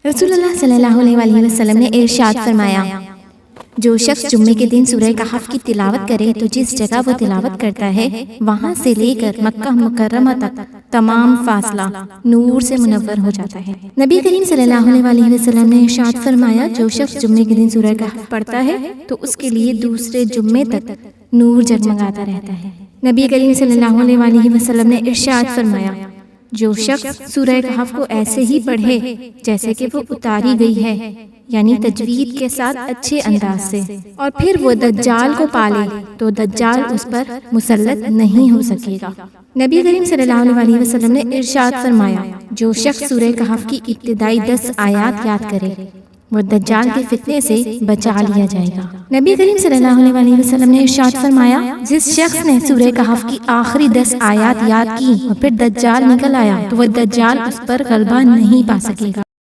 रसूलुल्लाह सल्लल्लाहु अलैहि वसल्लम ने इरशाद फरमाया, जो शख्स जुम्मे के दिन सूरह कहफ की तिलावत करे तो जिस जगह वो तिलावत करता है वहाँ से लेकर मक्का मुकर्रमा तक तमाम फासला नूर से मुनव्वर हो जाता है। नबी करीम सल्लल्लाहु अलैहि वसल्लम ने इरशाद फरमाया, जो शख्स जुम्मे के दिन सूरह कहफ पढ़ता है तो उसके लिए दूसरे जुम्मे तक नूर जगमगाता रहता है। नबी करीम सल्लल्लाहु अलैहि वसल्लम ने इरशाद फरमाया, जो शख्स सूरह कहफ को ऐसे ही पढ़े जैसे कि वो उतारी गई है, यानी तजवीद के साथ अच्छे अंदाज से, और फिर वो दज्जाल को पाले तो दज्जाल उस पर मुसल्लत नहीं हो सकेगा। नबी करीम सल्लल्लाहु अलैहि वसल्लम ने इरशाद फरमाया, जो शख्स सूरह कहफ की इब्तिदाई 10 आयात याद करे वो दज्जाल के फितने से बचा लिया जाएगा। नबी करीम सल्लल्लाहु अलैहि वसल्लम ने इरशाद फरमाया, जिस शख्स ने सूरह कहफ की आखिरी 10 आयात याद की और फिर दज्जाल निकल आया तो वह दज्जाल उस पर गलबा नहीं पा सकेगा।